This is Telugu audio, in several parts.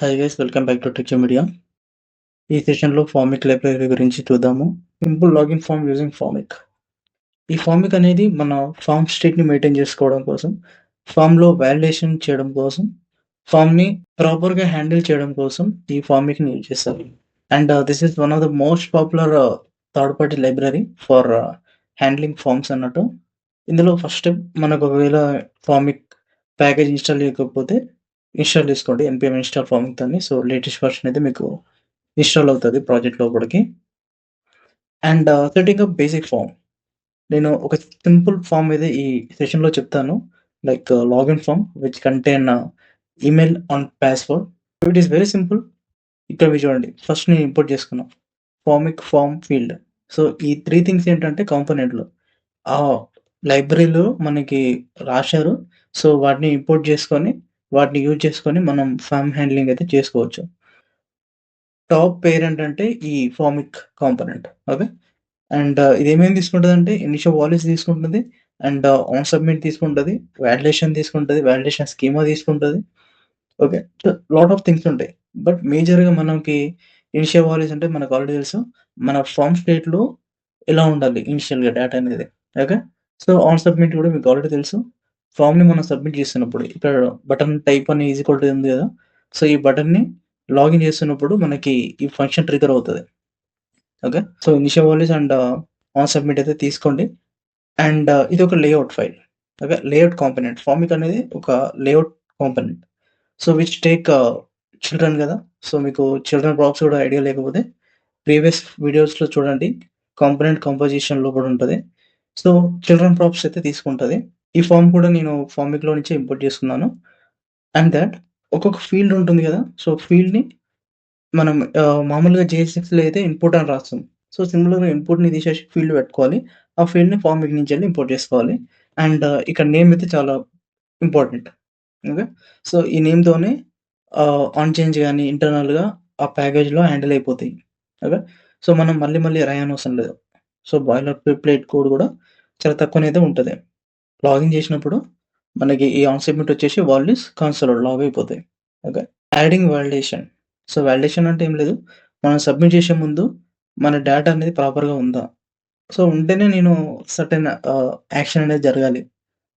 Hi guys welcome back to tech media. ఈ సెషన్లో ఫార్మిక్ లైబ్రరీ గురించి చూద్దాము. Simple login form using Formik. ఈ ఫార్మిక్ అనేది మన ఫామ్ స్టేట్ని మెయింటైన్ చేసుకోవడం కోసం, ఫామ్లో వ్యాలిడేషన్ చేయడం కోసం, ఫామ్ని ప్రాపర్గా హ్యాండిల్ చేయడం కోసం ఈ ఫార్మిక్ని యూజ్ చేస్తారు. And this is one of the most popular third party library for handling forms అన్నట్టు. ఇందులో ఫస్ట్ స్టెప్ మనకు ఒకవేళ ఫార్మిక్ ప్యాకేజ్ ఇన్స్టాల్ చేయకపోతే ఇన్స్టాల్ చేసుకోండి. npm ఇన్స్టాల్ ఫార్మిక్ అని. సో లేటెస్ట్ వర్షన్ అయితే మీకు ఇన్స్టాల్ అవుతుంది ప్రాజెక్ట్ లోపలికి. And setting up basic form. నేను ఒక సింపుల్ ఫామ్ అయితే ఈ సెషన్లో చెప్తాను. Like login form which contain email and password. It is very simple. ఇక్కడ మీరు చూడండి, ఫస్ట్ నేను ఇంపోర్ట్ చేసుకున్నాను ఫార్మిక్ ఫామ్ ఫీల్డ్. సో ఈ 3 థింగ్స్ ఏంటంటే కాంపోనెంట్లు ఆ లైబ్రరీలో మనకి రాశారు. సో వాటిని ఇంపోర్ట్ చేసుకొని, వాటిని యూజ్ చేసుకొని మనం ఫామ్ హ్యాండ్లింగ్ అయితే చేసుకోవచ్చు. టాప్ పేరెంట్ అంటే ఈ ఫార్మిక్ కాంపోనెంట్. ఓకే. అండ్ ఇదేమేమి తీసుకుంటదంటే ఇనిషియల్ వాల్యూస్ తీసుకుంటుంది, అండ్ ఆన్ సబ్మిట్ తీసుకుంటది, వాలిడేషన్ తీసుకుంటది, వాలిడేషన్ స్కీమా తీసుకుంటది. Okay. So lot of things ఉంటాయి. బట్ మేజర్‌గా మనకి ఇనిషియల్ వాల్యూస్ అంటే మనకు ఆల్రెడీ తెలుసు. మన ఫార్మ్ స్టేట్‌లో ఎలా ఉండాలి ఇనిషియల్‌గా డేటా అనేది. ఓకే. సో ఆన్ సబ్మిట్ కూడా మీకు ఆల్రెడీ తెలుసు. ఫార్మ్‌ని మనం సబ్మిట్ చేస్తున్నప్పుడు ఇక్కడ బటన్ టైప్ అని ఈజ్ ఈక్వల్ టు ఉంది కదా! సో ఈ బటన్‌ని లాగిన్ చేస్తున్నప్పుడు మనకి ఈ ఫంక్షన్ ట్రిగ్గర్ అవుతది. Okay. So initial values and on submit అయితే తీసుకోండి. అండ్ ఇది ఒక layout file. Okay. Layout component. Formic అనేది ఒక layout component. So which take children కదా! సో మీకు చిల్డ్రన్ ప్రాప్స్ కూడా ఐడియా లేకపోతే ప్రీవియస్ వీడియోస్‌లో చూడండి. కాంపోనెంట్ కంపోజిషన్‌లో కూడా ఉంటది. సో చిల్డ్రన్ ప్రాప్స్ అయితే తీసుకుంటది. ఈ ఫార్మ్ కూడా నేను ఫార్మిక్‌లో నుంచే ఇంపోర్ట్ చేసుకున్నాను. అండ్ థట్ ఒక్కొక్క ఫీల్డ్ ఉంటుంది కదా! సో ఫీల్డ్‌ని మనం మామూలుగా జేఎస్ఎక్స్‌లో అయితే ఇన్పుట్ అని రాస్తాం. సో సిమిలర్‌గా ఇన్పుట్‌ని తీసేసి ఫీల్డ్ పెట్టుకోవాలి. ఆ ఫీల్డ్‌ని ఫార్మిక్ నుంచెళ్ళి ఇంపోర్ట్ చేసుకోవాలి. అండ్ ఇక్కడ నేమ్ అయితే చాలా ఇంపార్టెంట్. ఓకే. సో ఈ నేమ్‌తోనే ఆన్ చేంజ్ గాని ఇంటర్నల్‌గా ఆ ప్యాకేజ్‌లో హ్యాండిల్ అయిపోతాయి. ఓకే. సో మనం మళ్ళీ మళ్ళీ రాయనవసరం లేదు. సో బాయిలర్ ప్లేట్ కోడ్ కూడా చాలా తక్కువనైతే ఉంటది. లాగిన్ చేసినప్పుడు మనకి ఈ ఆన్ సబ్మిట్ వచ్చేసి వాల్యూస్ కన్సోల్‌లో లాగ్ అయిపోతాయి. Okay. Adding validation. So validation అంటే ఏం లేదు. మనం సబ్మిట్ చేసే ముందు మన డేటా అనేది ప్రాపర్‌గా ఉందా? సో ఉంటేనే నేను సర్టెన్ యాక్షన్ అనేది జరగాలి.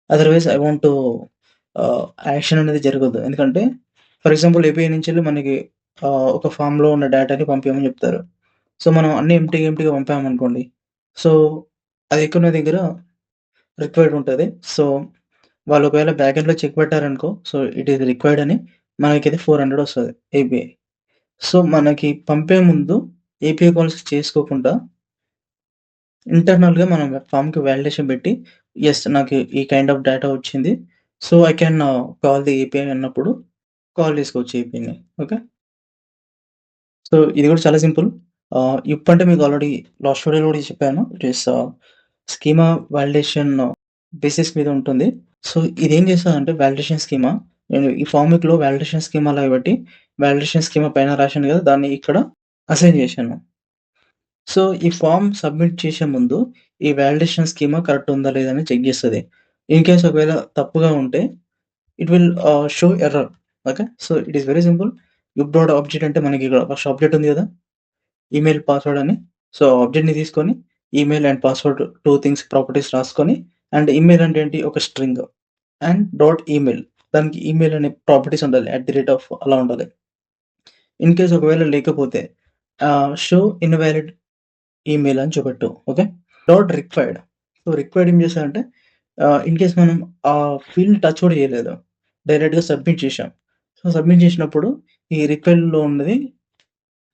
Otherwise I want to action అనేది జరగొద్దు. ఎందుకంటే ఫర్ ఎగ్జాంపుల్ ఏపీఐ నుంచెళ్ళి మనకి ఒక ఫార్మ్‌లో ఉన్న డేటాని పంపియమని చెప్తారు. సో మనం అన్నీ ఎంప్టీగా పంపామనుకోండి. సో అది ఎక్కడో దగ్గర రిక్వైర్డ్ ఉంటది. సో వాళ్ళు ఒకవేళ బ్యాకెండ్‌లో చెక్ పెట్టారనుకో, సో ఇట్ ఈస్ రిక్వైర్డ్ అని మనకైతే 400 వస్తది ఏపీఐ. సో మనకి పంపే ముందు ఏపీఐ కాల్స్ చేసుకోకుండా ఇంటర్నల్‌గా మనం ఫార్మ్‌కి వాలిడేషన్ పెట్టి, యెస్ నాకు ఈ కైండ్ ఆఫ్ డేటా వచ్చింది. So I can call the API అన్నప్పుడు కాల్ చేసుకోవచ్చు ఏపీఐని. ఓకే. సో ఇది కూడా చాలా సింపుల్. ఇప్ అంటే మీకు ఆల్రెడీ లాస్ట్ వీడియోలో కూడా చెప్పాను. It is schema validation basis మీద ఉంటుంది. సో ఇదేం చేస్తదంటే వాలిడేషన్ స్కీమా నేను ఈ ఫార్మిక్‌లో వాలిడేషన్ స్కీమా లాగా పెట్టి, వాలిడేషన్ స్కీమా పైన రాశాను కదా! దాన్ని ఇక్కడ అసైన్ చేశాను. సో ఈ ఫార్మ్ సబ్మిట్ చేసే ముందు ఈ వాలిడేషన్ స్కీమా కరెక్ట్ ఉందా లేదా అని చెక్ చేస్తది. ఇన్‌కేస్ ఒకవేళ తప్పుగా ఉంటే it will show error. Okay. So it is very simple. Yup dot object అంటే మనకి ఇక్కడ ఫస్ట్ ఆబ్జెక్ట్ ఉంది కదా! ఈమెయిల్ పాస్వర్డ్ అని. సో ఆబ్జెక్ట్‌ని తీసుకొని email and password 2 things properties రాసుకొని, అండ్ ఈమెయిల్ అంటే ఏంటి ఒక స్ట్రింగ్ అండ్ డాట్ ఈమెయిల్. దానికి ఈమెయిల్ అనే ప్రాపర్టీస్ ఉండాలి. అలా ఉండాలి. ఇన్‌కేస్ ఒకవేళ లేకపోతే షో ఇన్‌వాలిడ్ ఈమెయిల్ అని చూపెట్టు. Okay. Dot required. So required ఏం చేశారంటే ఇన్‌కేస్ మనం ఆ ఫీల్డ్ టచ్ కూడా చేయలేదు. డైరెక్ట్‌గా సబ్మిట్ చేశాం. సో సబ్మిట్ చేసినప్పుడు ఈ రిక్వైర్డ్‌లో ఉన్నది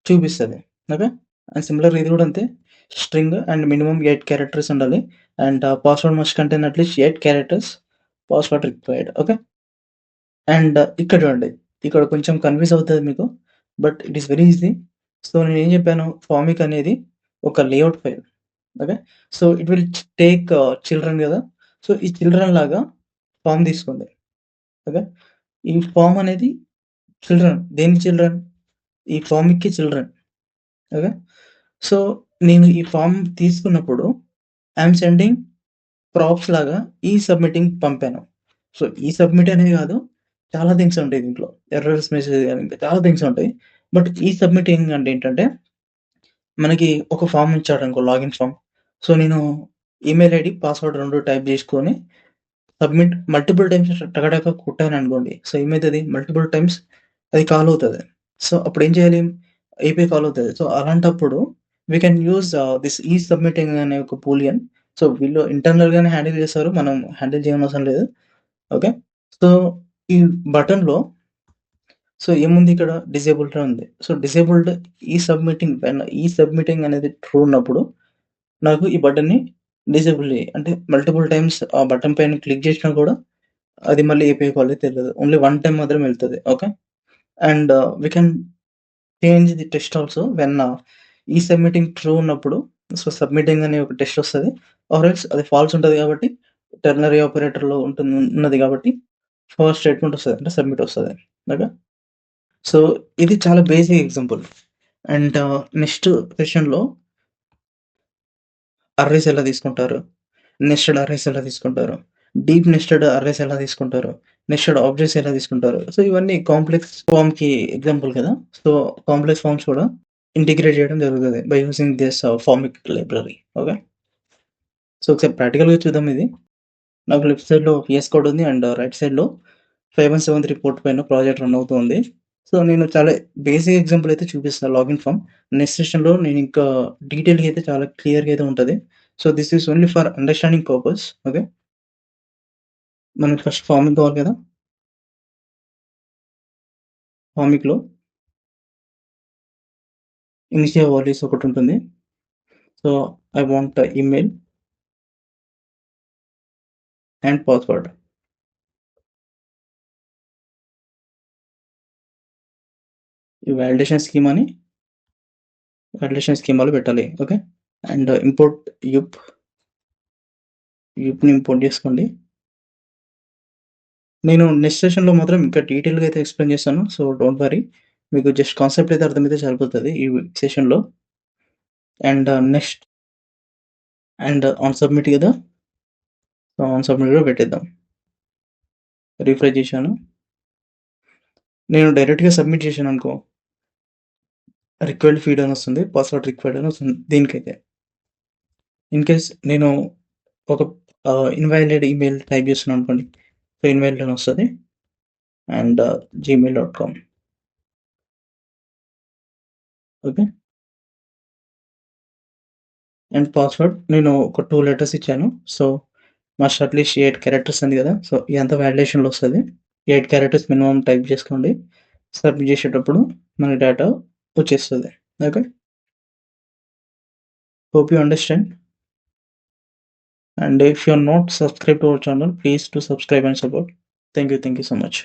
చూపిస్తది. ఓకే. అండ్ సిమిలర్‌గా ఇది కూడా అంతే. స్ట్రింగ్ అండ్ మినిమమ్ 8 క్యారెక్టర్స్ ఉండాలి. And password must contain at least 8 characters. Password required. Okay. And ఇక్కడ చూడండి. ఇక్కడ కొంచెం కన్‌ఫ్యూజ్ అవుతది మీకు. But it is very easy. So నేనేం చెప్పాను ఫార్మిక్ అనేది ఒక layout file. Okay. So it will take children గదా! సో ఈ చిల్డ్రన్ లాగా ఫార్మ్ తీసుకోండి. ఓకే. ఈ ఫార్మ్ అనేది చిల్డ్రన్. దేనికి చిల్డ్రన్? ఈ ఫార్మ్‌కి చిల్డ్రన్. ఓకే. సో నేను ఈ ఫార్మ్ తీసుకున్నప్పుడు ఐ యామ్ సెండింగ్ ప్రాప్స్ లాగా ఈ సబ్మిటింగ్ పంపాను. సో ఈ సబ్మిట్ అనేది కాదు. చాలా థింగ్స్ ఉంటాయి దీంట్లో. ఎర్రర్స్ మెసేజ్ గాని ఇంకా చాలా థింగ్స్ ఉంటాయి. బట్ ఈ సబ్మిటింగ్ అంటే ఏంటంటే, మనకి ఒక ఫార్మ్ ఇచ్చాడనుకో లాగిన్ ఫార్మ్. సో, నేను ఈమెయిల్ ఐడీ, పాస్వర్డ్ 2 టైప్ చేసుకొని సబ్మిట్ మల్టిపుల్ టైమ్స్ టక కొట్టాననుకోండి. సో, ఏమైతది మల్టిపుల్ టైమ్స్ అది కాల్ అవుతది. సో, అప్పుడేం చేయాలి? ఏపీఐ కాల్ అవుతది. సో, అలాంటప్పుడు వి కెన్ యూజ్ దిస్ ఈ సబ్మిటింగ్ అనే ఒక బూలియన్. సో, వీళ్ళు ఇంటర్నల్‌గానే హ్యాండిల్ చేస్తారు. మనం హ్యాండిల్ చేయనవసరం లేదు. ఓకే. సో, ఈ బటన్‌లో సో, ఏముంది ఇక్కడ డిసేబుల్డ్ అని ఉంది. సో, డిసేబుల్డ్ ఈ సబ్మిటింగ్ అనేది ట్రూ ఉన్నప్పుడు నాకు ఈ బటన్‌ని డిసేబుల్ చెయ్యి. అంటే మల్టిపుల్ టైమ్స్ ఆ బటన్ పైన క్లిక్ చేసినా కూడా అది మళ్ళీ ఏపీఐ కాల్ అయితే తెలవదు. ఓన్లీ వన్ టైమ్ మాత్రమే ఎళ్తది. Okay. And we can change the test also when ఈ సబ్మిటింగ్ ట్రూ ఉన్నప్పుడు సో, సబ్మిటింగ్ అనే ఒక టెస్ట్ వస్తది. ఆర్ ఎల్స్ అది ఫాల్స్ ఉంటది కాబట్టి టెర్నరీ ఆపరేటర్‌లో ఉన్నది కాబట్టి ఫాల్స్ స్టేట్‌మెంట్ వస్తది. అంటే సబ్మిట్ వస్తది. ఓకే. సో, ఇది చాలా బేసిక్ ఎగ్జాంపుల్. అండ్ నెక్స్ట్ సెషన్‌లో అర్రేస్ ఎలా తీసుకుంటారు? నెస్టెడ్ అర్రేస్ ఎలా తీసుకుంటారు? డీప్ నెస్టెడ్ అర్రేస్ ఎలా తీసుకుంటారు? నెస్టెడ్ ఆబ్జెక్ట్స్ ఎలా తీసుకుంటారు? సో, ఇవన్నీ కాంప్లెక్స్ ఫార్మ్‌కి ఎగ్జాంపుల్ కదా! సో, కాంప్లెక్స్ ఫార్మ్స్ కూడా ఇంటిగ్రేట్ చేయడం జరుగుతది by using this formic library. Okay. So, ఒకసారి ప్రాక్టికల్‌గా చూద్దాం ఇది. నాకు లెఫ్ట్ సైడ్‌లో VS కోడ్ ఉంది. అండ్ రైట్ సైడ్‌లో 5173 పోర్ట్ పైన ప్రాజెక్ట్ రన్ అవుతుంది. సో, నేను చాలా బేసిక్ ఎగ్జాంపుల్ అయితే చూపిస్తాను లాగిన్ ఫార్మ్. నెక్స్ట్ సెషన్‌లో నేను ఇంకా డీటెయిల్‌గా అయితే చాలా క్లియర్‌గా అయితే ఉంటది. So, this is only for understanding purpose. Okay. మనకి ఫస్ట్ ఫార్మింగ్ కావాలి కదా! ఫార్మిక్‌లో ఇనిషియల్ వాల్యూస్ ఒకటుంటుంది. So, I want email and password. ఈ వాలిడేషన్ స్కీమాలో పెట్టాలి. ఓకే. And import Yup. యూప్‌ని ఇంపోర్ట్ చేసుకోండి. నేను నెక్స్ట్ సెషన్‌లో మాత్రం ఇంకా డీటెయిల్‌గా అయితే ఎక్స్‌ప్లెయిన్ చేస్తాను. So, don't worry. మీకు జస్ట్ కాన్సెప్ట్ అయితే అర్థమైతే సరిపోతది ఈ సెషన్‌లో. And next and on submit కదా! సో, ఆన్ సబ్మిట్ కూడా పెట్టేద్దాం. రిఫ్రెష్ చేశాను. నేను డైరెక్ట్‌గా సబ్మిట్ చేశాననుకో రిక్వైర్డ్ ఫీడ్ అని వస్తుంది. పాస్వర్డ్ రిక్వైర్డ్ అని వస్తుంది దీనికైతే. ఇన్ కేస్ నేను ఒక ఇన్‌వాలిడ్ ఈమెయిల్ టైప్ చేస్తున్నాననుకోండి. సో, ఇన్‌వాలిడ్ అని వస్తది. And gmail.com. Okay. And password నేను ఒక 2 లెటర్స్ ఇచ్చాను. సో, మస్ట్ అట్‌లీస్ట్ 8 క్యారెక్టర్స్ ఉంది కదా! సో, ఇదంతా వాలిడేషన్‌లో వస్తది. 8 క్యారెక్టర్స్ మినిమమ్ టైప్ చేసుకోండి. సబ్మిట్ చేసేటప్పుడు మన డేటా వచ్చేస్తది. Okay. Hope you understand. And if you're not subscribed to our channel, please do subscribe and support. Thank you so much.